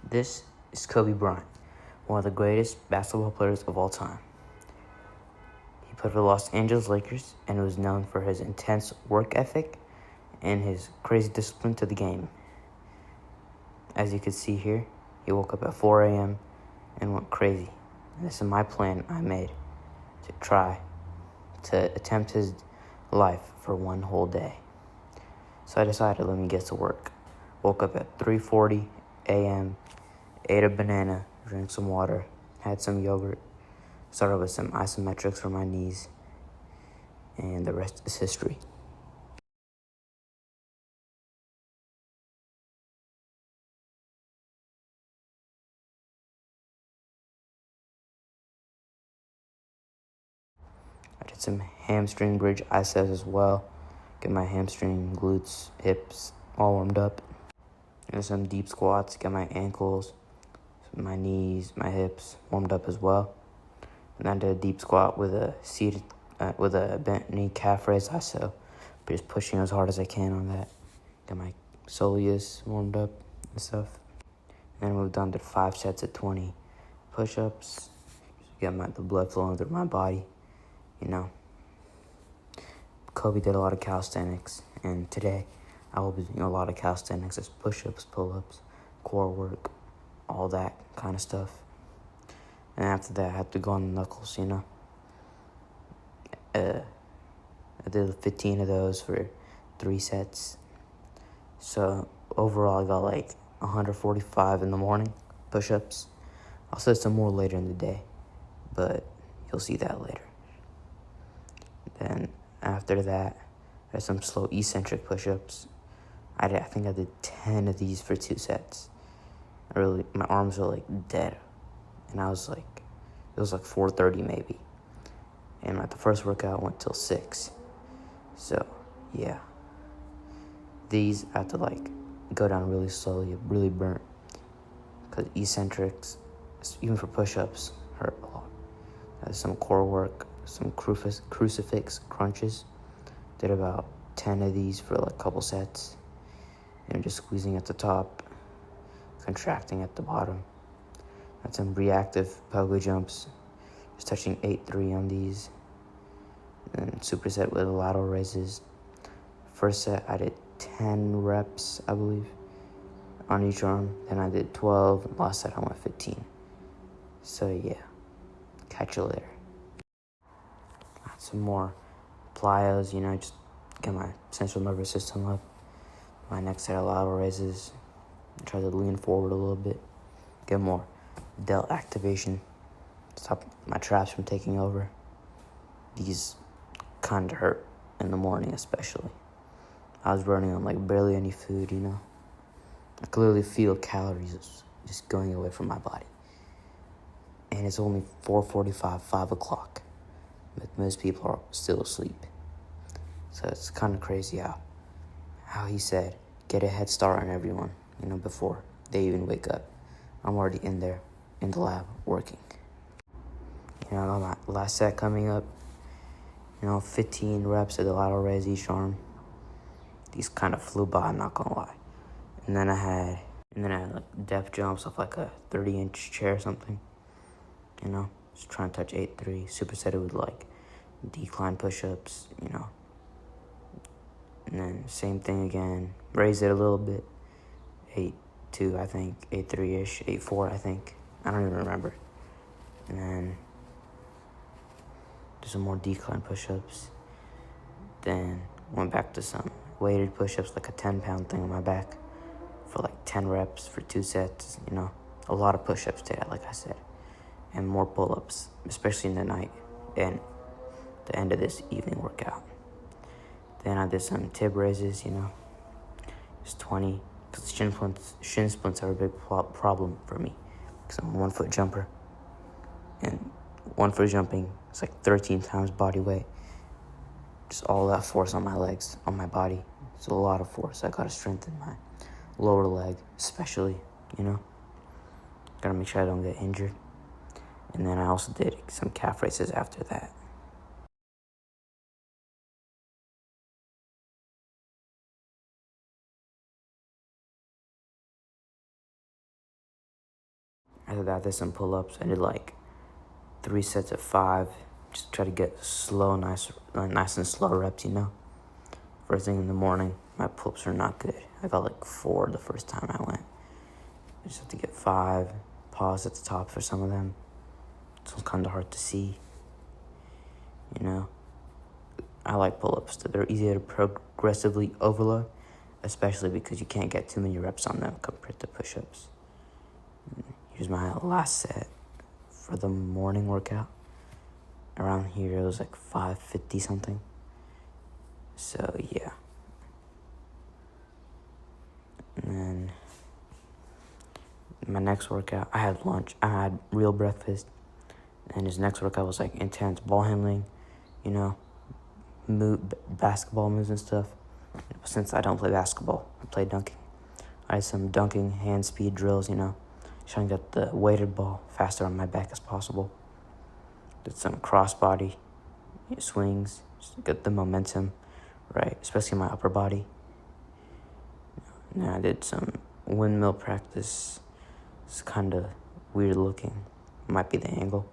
This is Kobe Bryant, one of the greatest basketball players of all time. He played for the Los Angeles Lakers and was known for his intense work ethic and his crazy discipline to the game. As you can see here, he woke up at 4 a.m. and went crazy. And this is my plan I made to try to attempt his life for one whole day. So I decided, let me get to work. Woke up at 3:40 a.m., ate a banana, drank some water, had some yogurt, started with some isometrics for my knees, and the rest is history. I did some hamstring bridge iceps as well, get my hamstring, glutes, hips all warmed up, and some deep squats, get my ankles, my knees, my hips warmed up as well. And then I did a deep squat with a bent knee calf raise iso, just pushing as hard as I can on that. Got my soleus warmed up and stuff. And then I moved on to 5 sets of 20 push-ups. Get the blood flowing through my body, Kobe did a lot of calisthenics, and today I will be doing a lot of calisthenics as push-ups, pull-ups, core work, all that kind of stuff. And after that, I had to go on the knuckles, I did 15 of those for 3 sets. So overall, I got like 145 in the morning push-ups. I'll say some more later in the day, but you'll see that later. Then after that, there's some slow eccentric push-ups. I think I did 10 of these for 2 sets. My arms were like dead, and it was like 4:30 maybe. And the first workout went till 6. So yeah, these I have to go down really slowly, really burnt, because eccentrics, even for push-ups, hurt a lot. There's some core work, some crucifix crunches. Did about 10 of these for a couple sets. And just squeezing at the top, contracting at the bottom. Had some reactive pogo jumps, just touching 8-3 on these. And superset with lateral raises. First set, I did 10 reps, I believe, on each arm. Then I did 12, and last set I went 15. So yeah, catch you later. Some more plyos, just get my central nervous system up. My next set of lateral raises, try to lean forward a little bit, get more delt activation, stop my traps from taking over. These kind of hurt in the morning especially. I was running on barely any food, I clearly feel calories just going away from my body. And it's only 4:45, 5 o'clock. But most people are still asleep. So it's kind of crazy how he said, get a head start on everyone, before they even wake up. I'm already in there, in the lab, working. I got my last set coming up, 15 reps of the lateral raise each arm. These kind of flew by, I'm not gonna lie. And then I had depth jumps off a 30-inch chair or something, just trying to touch 8-3, supersetted with decline push-ups, and then same thing again, raise it a little bit, 8-2 I think, 8-3-ish, 8-4 I think, I don't even remember. And then do some more decline push-ups, then went back to some weighted push-ups, a 10-pound thing on my back for 10 reps for 2 sets, a lot of push-ups today, like I said, and more pull-ups, especially in the night and the end of this evening workout. Then I did some tib raises, just 20, because shin splints are a big problem for me, because I'm a 1-foot jumper, and 1-foot jumping, it's 13 times body weight, just all that force on my legs, on my body. It's a lot of force. I gotta strengthen my lower leg, especially, gotta make sure I don't get injured. And then I also did some calf raises after that. After that, I did some pull-ups. I did like 3 sets of 5. Just try to get slow, nice and slow reps, First thing in the morning, my pull-ups are not good. I got like 4 the first time I went. I just have to get 5, pause at the top for some of them. It's kind of hard to see, I like pull-ups. They're easier to progressively overload, especially because you can't get too many reps on them compared to push-ups. Here's my last set for the morning workout. Around here, it was like 550 something. So, yeah. And then my next workout, I had lunch. I had real breakfast. And his next workout was like intense ball handling, basketball moves and stuff. Since I don't play basketball, I play dunking. I had some dunking hand speed drills, trying to get the weighted ball faster on my back as possible. Did some crossbody swings, just to get the momentum right, especially my upper body. And then I did some windmill practice. It's kind of weird looking. Might be the angle.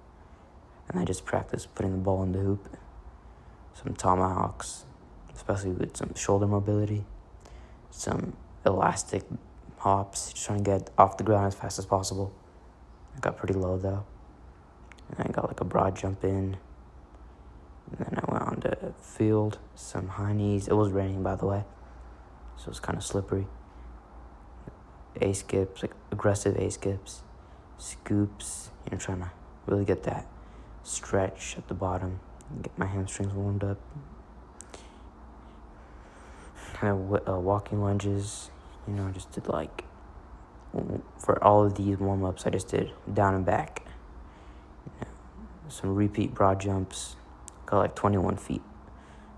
And I just practiced putting the ball in the hoop. Some tomahawks, especially with some shoulder mobility. Some elastic hops, just trying to get off the ground as fast as possible. I got pretty low though. And I got like a broad jump in. And then I went on the field, some high knees. It was raining, by the way, so it was kind of slippery. A skips, like aggressive A skips, scoops, trying to really get that stretch at the bottom, get my hamstrings warmed up. Kind of walking lunges, I just did like, for all of these warm-ups, I just did down and back. Some repeat broad jumps, got like 21 feet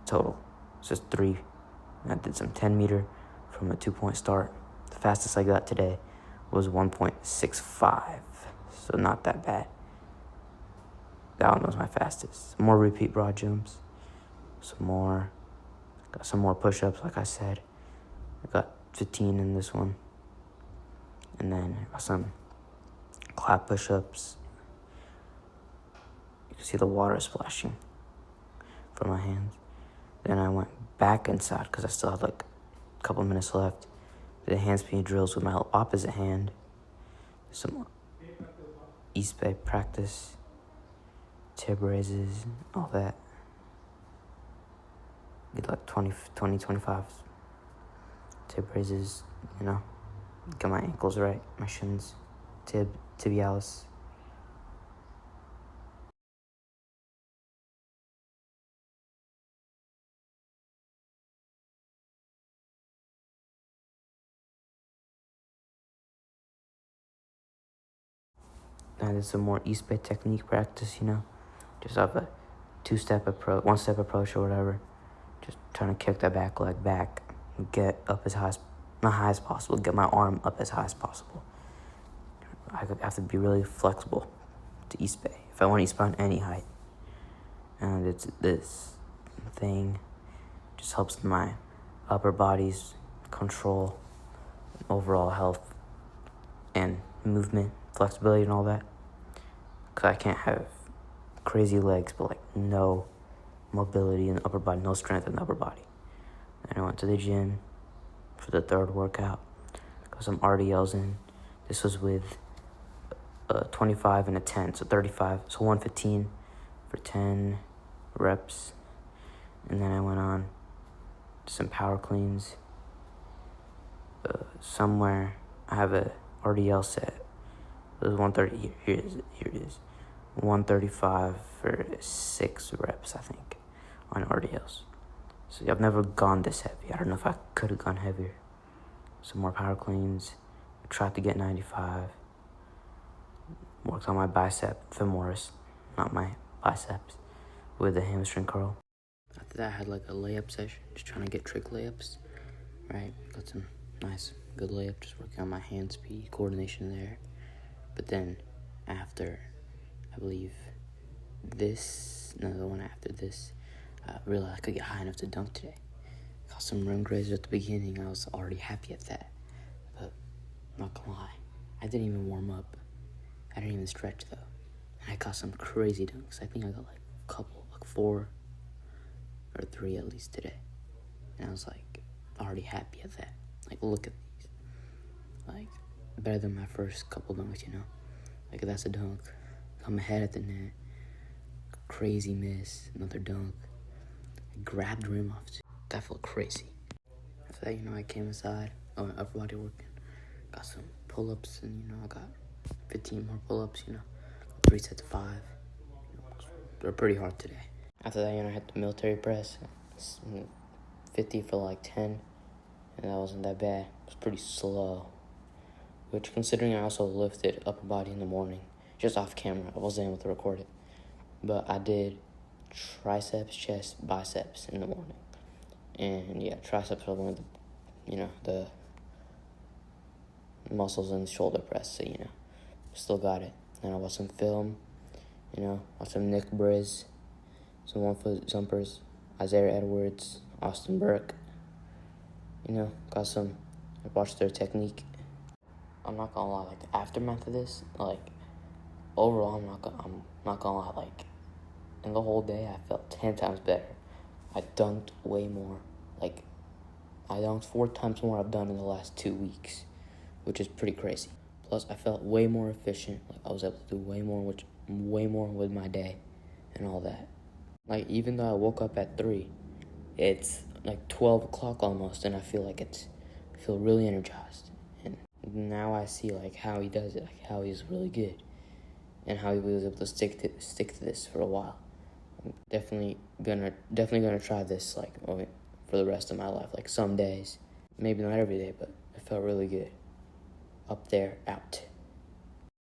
total. It's just 3. And I did some 10 meter from a 2-point start. The fastest I got today was 1.65, so not that bad. That one was my fastest. Some more repeat broad jumps, got some more push-ups, like I said. I got 15 in this one. And then I got some clap push-ups. You can see the water splashing from my hands. Then I went back inside because I still had like a couple minutes left. Did hand speed drills with my opposite hand. Some East Bay practice, tib raises, all that. Get like 25 tib raises, Get my ankles right, my shins, tibialis. I did some more East Bay technique practice, Just have a 2-step approach, 1-step approach or whatever. Just trying to kick that back leg back, get up as high as, not high as possible, get my arm up as high as possible. I have to be really flexible to East Bay if I want East Bay on any height. And it's this thing just helps my upper body's control, overall health, and movement, flexibility, and all that. Because I can't have crazy legs, but like no mobility in the upper body, no strength in the upper body. Then I went to the gym for the 3rd workout. Got some RDLs in. This was with a 25 and a 10, so 35, so 115 for 10 reps. And then I went on to some power cleans. Somewhere I have a RDL set. It was 130. Here it is. 135 for 6 reps, I think, on RDLs. So I've never gone this heavy. I don't know if I could have gone heavier. Some more power cleans. I tried to get 95. Worked on my bicep femoris, not my biceps, with a hamstring curl. After that, I had like a layup session, just trying to get trick layups. Right, got some nice, good layup, just working on my hand speed, coordination there. But then after, I believe, the one after this, I realized I could get high enough to dunk today. Got some rim grazers at the beginning. I was already happy at that. But I'm not gonna lie, I didn't even warm up. I didn't even stretch though. And I got some crazy dunks. I think I got like a couple, like 4 or 3 at least today. And I was like already happy at that. Like, look at these. Like, better than my first couple dunks, you know? Like, that's a dunk. I'm ahead at the net. Crazy miss. Another dunk. I grabbed the rim off too. That felt crazy. After that, you know, I came inside. I went upper body working. Got some pull-ups, and, you know, I got 15 more pull-ups, you know. 3 sets of 5. You know, they're pretty hard today. After that, you know, I had the military press. 50 for like 10. And that wasn't that bad. It was pretty slow. Which, considering I also lifted upper body in the morning, just off camera, I wasn't able to record it. But I did triceps, chest, biceps in the morning. And yeah, triceps are one of the, you know, the muscles in the shoulder press, so, you know, still got it. And I watched some film, you know, watched some Nick Briz, some 1-foot jumpers, Isaiah Edwards, Austin Burke, you know, I watched their technique. I'm not gonna lie, like, the aftermath of this, like, overall, I'm not gonna lie, like, in the whole day, I felt 10 times better. I dunked way more. Like, I dunked 4 times more I've done in the last 2 weeks, which is pretty crazy. Plus, I felt way more efficient. Like, I was able to do way more with my day and all that. Like, even though I woke up at 3, it's like 12 o'clock almost, and I feel really energized. And now I see, like, how he does it, like, how he's really good, and how he was able to stick to this for a while. I'm definitely gonna try this, like, for the rest of my life. Like, some days, maybe not every day, but it felt really good. Up there, out.